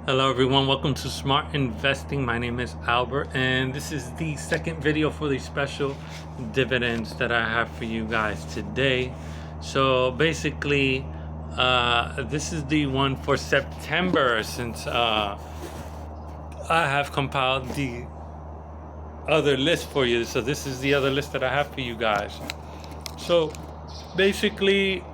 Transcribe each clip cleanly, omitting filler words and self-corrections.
Hello everyone, welcome to Smart Investing. My name is Albert and this is the second video for the special dividends that I have for you guys today. So basically, this is the one for September since I have compiled the other list for you. So this is the other list that I have for you guys. So basically,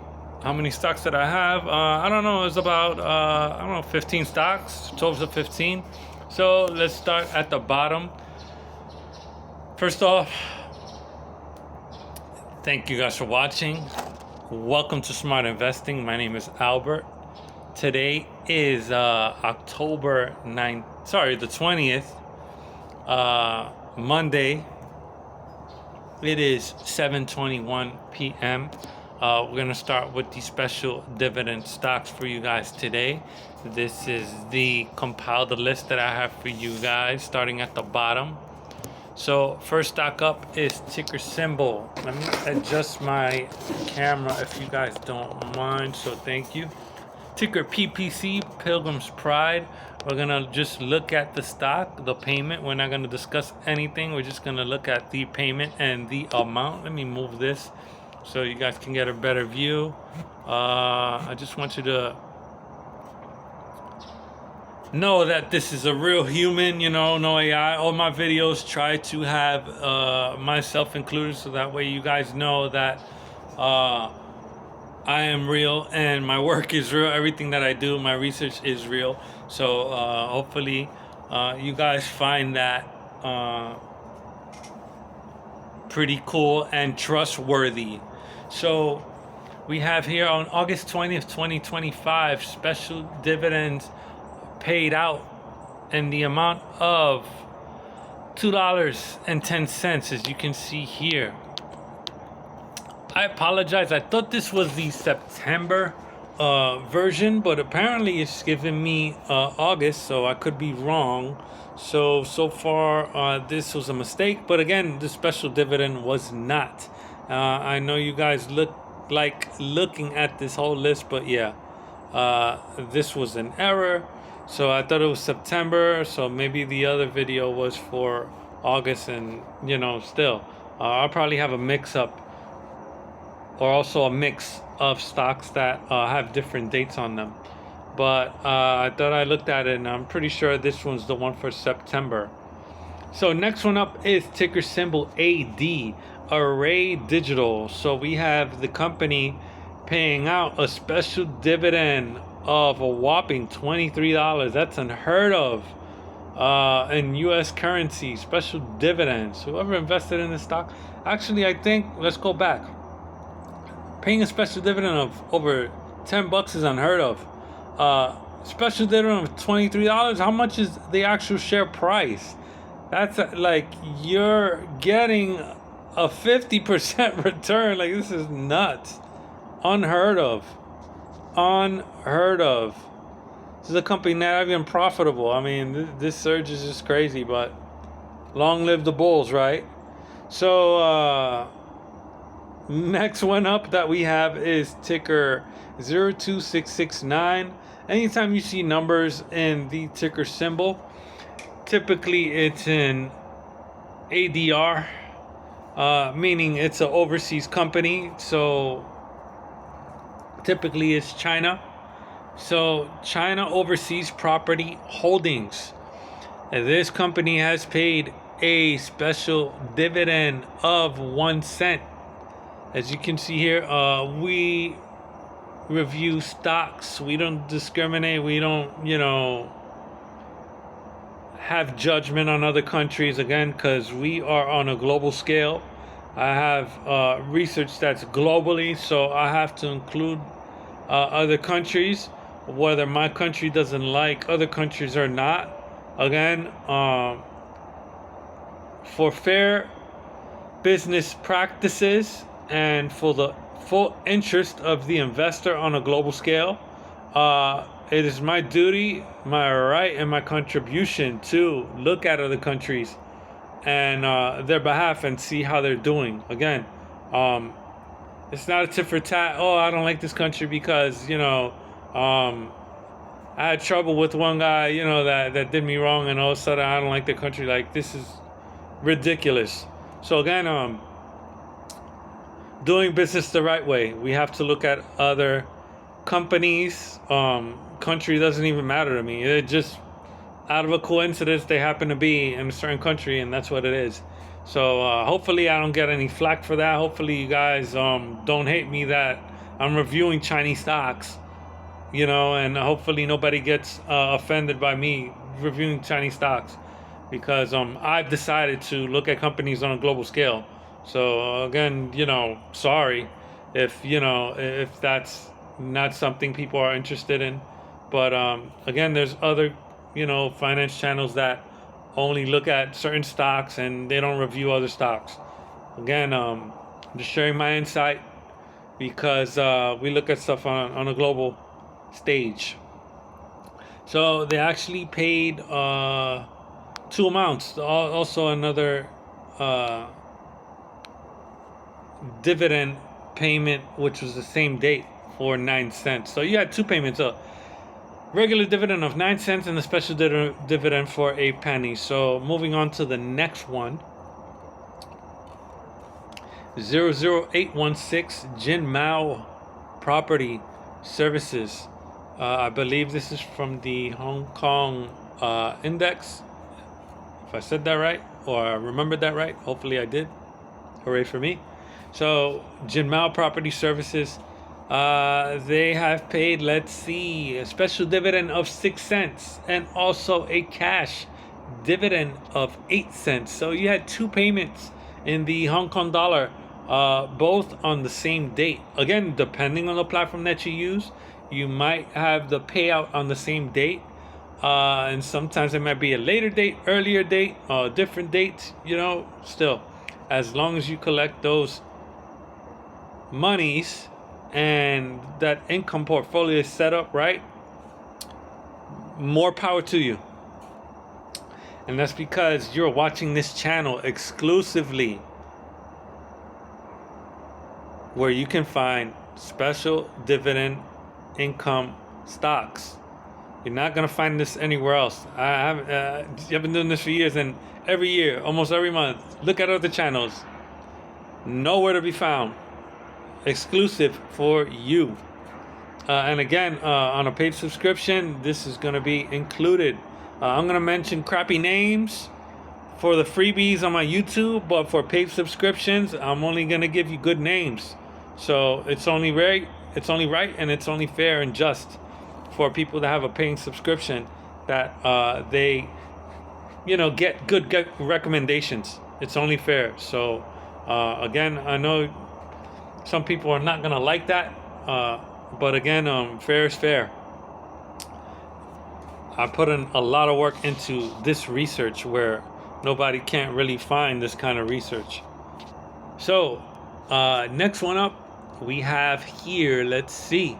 how many stocks that I have? I don't know. It's about 15 stocks, 12 to 15. So let's start at the bottom. First off, thank you guys for watching. Welcome to Smart Investing. My name is Albert. Today is October 9th. Sorry, the 20th. Monday. It is 7:21 p.m. We're gonna start with the special dividend stocks for you guys today. This is the compiled list that I have for you guys, starting at the bottom. So first stock up is ticker symbol. Let me adjust my camera if you guys don't mind. So thank you. Ticker PPC, Pilgrim's Pride. We're gonna just look at the stock, the payment. We're not gonna discuss anything. We're just gonna look at the payment and the amount. Let me move this so you guys can get a better view. I just want you to know that this is a real human, no AI. All my videos try to have myself included, so that way you guys know that I am real and my work is real. Everything that I do, my research is real. So hopefully you guys find that pretty cool and trustworthy. So we have here on August 20th, 2025, special dividends paid out in the amount of $2.10, as you can see here. I apologize. I thought this was the September version, but apparently it's giving me August, so I could be wrong. So far, this was a mistake. But again, the special dividend was not. I know you guys looking at this whole list, but yeah, this was an error. So I thought it was September. So maybe the other video was for August, and still, I'll probably have a mix-up. Or also a mix of stocks that have different dates on them. But I thought I looked at it, and I'm pretty sure this one's the one for September. So next one up is ticker symbol AD, Array Digital. So we have the company paying out a special dividend of a whopping $23. That's unheard of in U.S. currency, special dividends. Whoever invested in this stock, actually, I think, let's go back. Paying a special dividend of over $10 is unheard of. Special dividend of $23. How much is the actual share price? That's like you're getting a 50% return. Like, this is nuts. Unheard of. Unheard of. This is a company not even profitable. I mean, this surge is just crazy, but long live the bulls, right? So, next one up that we have is ticker 02669. Anytime you see numbers in the ticker symbol, typically it's in ADR, meaning it's an overseas company. So typically it's China. So China Overseas Property Holdings. And this company has paid a special dividend of 1 cent. As you can see here, we review stocks. We don't discriminate. We don't, have judgment on other countries, again, because we are on a global scale. I have research that's globally, so I have to include other countries, whether my country doesn't like other countries or not. Again, for fair business practices and for the full interest of the investor on a global scale, it is my duty, my right, and my contribution to look at other countries and their behalf and see how they're doing. Again, it's not a tit for tat. Oh, I don't like this country because I had trouble with one guy, you know, that did me wrong, and all of a sudden I don't like the country. Like, this is ridiculous. So again, doing business the right way. We have to look at other companies. Country doesn't even matter to me. It just, out of a coincidence, they happen to be in a certain country, and that's what it is. So hopefully I don't get any flack for that. Hopefully you guys don't hate me that I'm reviewing Chinese stocks, you know, and hopefully nobody gets offended by me reviewing Chinese stocks, because I've decided to look at companies on a global scale. So again, you know, sorry if, you know, if that's not something people are interested in. But again, there's other, you know, finance channels that only look at certain stocks and they don't review other stocks. Again, just sharing my insight, because we look at stuff on a global stage. So they actually paid two amounts. Also another dividend payment, which was the same date, for 9 cents. So you had two payments, a regular dividend of 9 cents and a special dividend for a penny. So moving on to the next one, 00816 Jin Mao Property Services. I believe this is from the Hong Kong index, if I said that right, or I remembered that right. Hopefully I did. Hooray for me. So Jin Mao Property Services, they have paid, let's see, a special dividend of 6 cents and also a cash dividend of 8 cents. So you had two payments in the Hong Kong dollar, both on the same date. Again, depending on the platform that you use, you might have the payout on the same date. And sometimes it might be a later date, earlier date, different dates, you know. Still, as long as you collect those monies and that income portfolio is set up right, more power to you. And that's because you're watching this channel exclusively, where you can find special dividend income stocks. You're not gonna find this anywhere else. I've been doing this for years, and every year, almost every month, look at other channels. Nowhere to be found. Exclusive for you. And again, on a paid subscription, this is gonna be included. I'm gonna mention crappy names for the freebies on my YouTube, but for paid subscriptions, I'm only gonna give you good names. So it's only right, and it's only fair and just for people that have a paying subscription, that they, you know, get good recommendations. It's only fair. So again, I know some people are not gonna like that, but again, fair is fair. I put in a lot of work into this research, where nobody can't really find this kind of research. So next one up, we have here, let's see,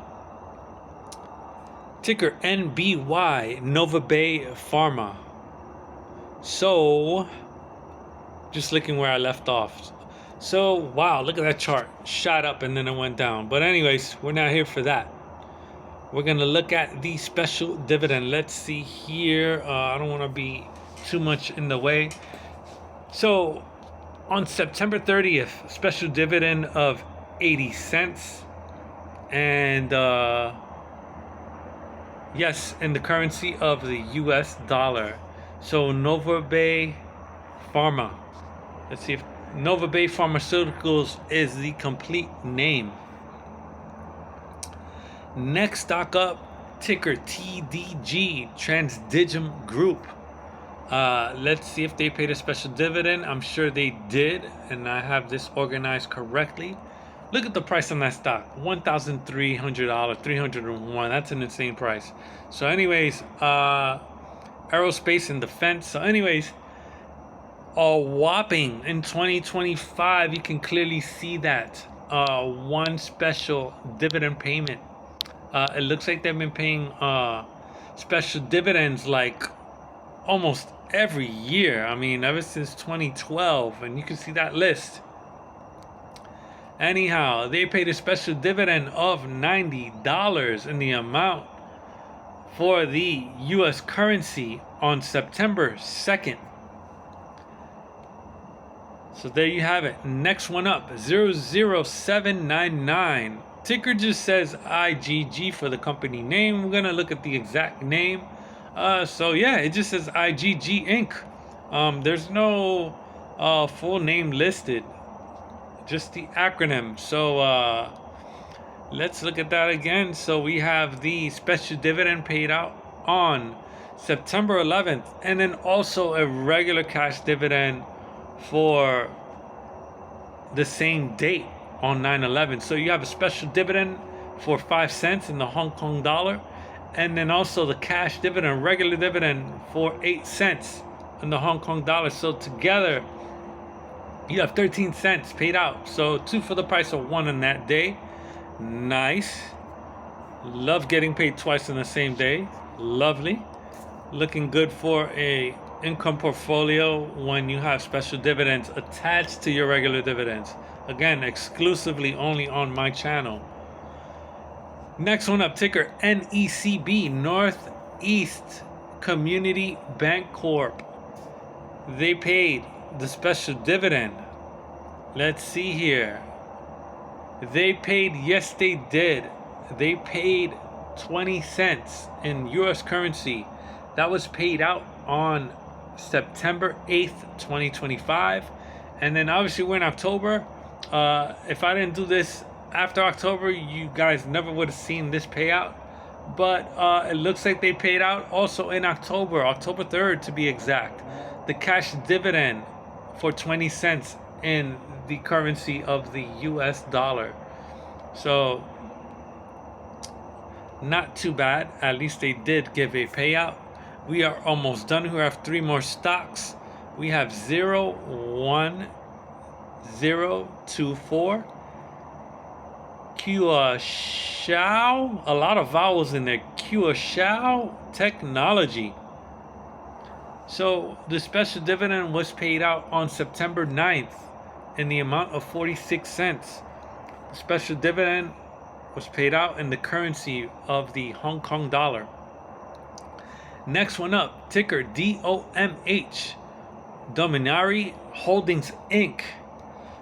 ticker NBY, Nova Bay Pharma. So just looking where I left off. So wow, look at that chart, shot up and then it went down. But anyways, we're not here for that. We're gonna look at the special dividend. Let's see here. I don't want to be too much in the way. So on September 30th, special dividend of 80 cents, and yes, in the currency of the US dollar. So Nova Bay Pharma. Let's see if Nova Bay Pharmaceuticals is the complete name. Next stock up, ticker TDG, Transdigm Group. Let's see if they paid a special dividend. I'm sure they did, and I have this organized correctly. Look at the price on that stock, $1,300, 301. That's an insane price. So anyways, aerospace and defense. So anyways, a whopping, in 2025, you can clearly see that one special dividend payment. It looks like they've been paying special dividends like almost every year. I mean, ever since 2012, and you can see that list. Anyhow, they paid a special dividend of $90 in the amount for the US currency on September 2nd. So there you have it. Next one up, 00799. Ticker just says IGG for the company name. We're going to look at the exact name. So yeah, it just says IGG Inc. There's no full name listed, just the acronym. So let's look at that again. So we have the special dividend paid out on September 11th, and then also a regular cash dividend for the same date on 9/11. So you have a special dividend for 5 cents in the Hong Kong dollar, and then also the cash dividend, regular dividend for 8 cents in the Hong Kong dollar. So together you have 13 cents paid out. So 2 for the price of 1 on that day. Nice. Love getting paid twice in the same day. Lovely. Looking good for a income portfolio when you have special dividends attached to your regular dividends. Again, exclusively only on my channel. Next one up, ticker NECB, Northeast Community Bank Corp. They paid the special dividend. Let's see here. They paid, yes they did. They paid 20 cents in US currency. That was paid out on September 8th, 2025. And then obviously we're in October. If I didn't do this after October, you guys never would have seen this payout. But it looks like they paid out also in October, October 3rd to be exact, the cash dividend for 20 cents in the currency of the US dollar. So not too bad. At least they did give a payout. We are almost done. We have 3 more stocks. We have 01024. Shao, a lot of vowels in there. Shao Technology. So the special dividend was paid out on September 9th in the amount of 46 cents. The special dividend was paid out in the currency of the Hong Kong dollar. Next one up, ticker DOMH, Dominari Holdings Inc.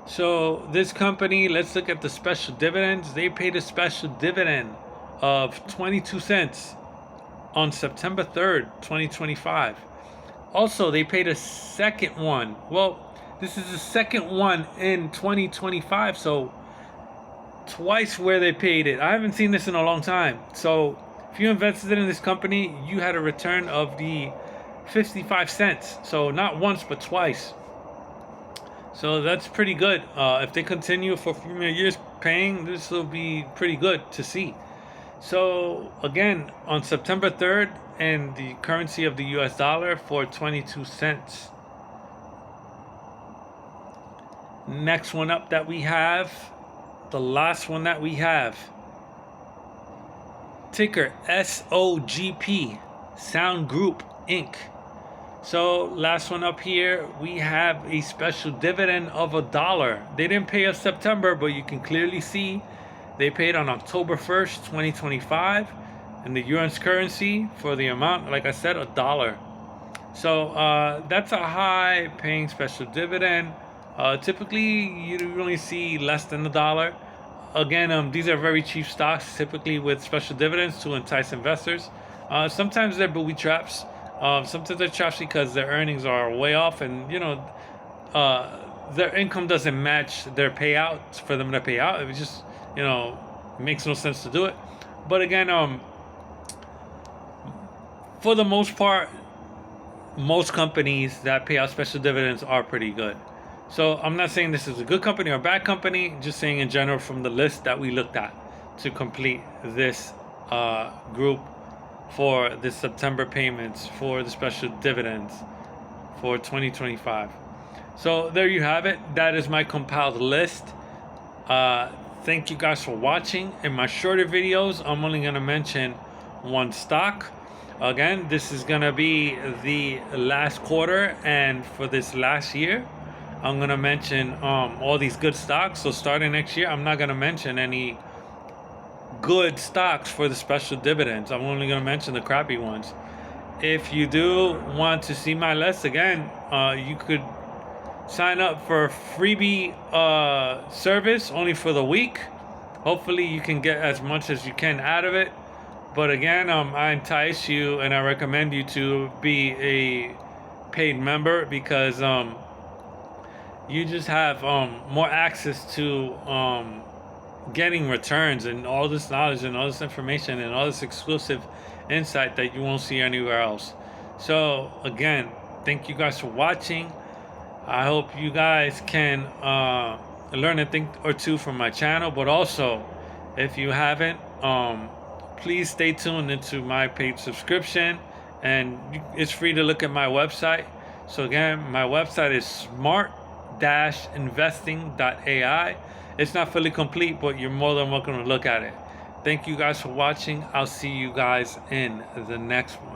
So this company, let's look at the special dividends. They paid a special dividend of 22 cents on September 3rd, 2025. Also, they paid a second one. Well, this is the second one in 2025, so twice where they paid it. I haven't seen this in a long time. So if you invested in this company, you had a return of the 55 cents. So not once, but twice. So that's pretty good. If they continue for a few more years paying, this will be pretty good to see. So again, on September 3rd, and the currency of the US dollar for 22 cents. Next one up that we have, the last one that we have, ticker SOGP, Sound Group Inc. So last one up here, we have a special dividend of $1. They didn't pay us September, but you can clearly see they paid on October 1st, 2025 in the US currency for the amount, like I said, $1. So that's a high paying special dividend. Typically, you only see less than $1. Again, these are very cheap stocks, typically with special dividends to entice investors. Sometimes they're booby traps. Sometimes they're traps because their earnings are way off, and their income doesn't match their payouts for them to pay out. It just it makes no sense to do it. But again, for the most part, most companies that pay out special dividends are pretty good. So I'm not saying this is a good company or a bad company, just saying in general from the list that we looked at to complete this group for the September payments for the special dividends for 2025. So there you have it. That is my compiled list. Thank you guys for watching. In my shorter videos, I'm only going to mention one stock. Again, this is going to be the last quarter, and for this last year, I'm going to mention all these good stocks. So starting next year, I'm not going to mention any good stocks for the special dividends. I'm only going to mention the crappy ones. If you do want to see my list again, you could sign up for a freebie service only for the week. Hopefully you can get as much as you can out of it. But again, I entice you and I recommend you to be a paid member, because you just have more access to getting returns and all this knowledge and all this information and all this exclusive insight that you won't see anywhere else. So again, thank you guys for watching. I hope you guys can learn a thing or two from my channel, but also if you haven't, please stay tuned into my paid subscription, and it's free to look at my website. So again, my website is smart-investing.ai. It's not fully complete, but you're more than welcome to look at it. Thank you guys for watching. I'll see you guys in the next one.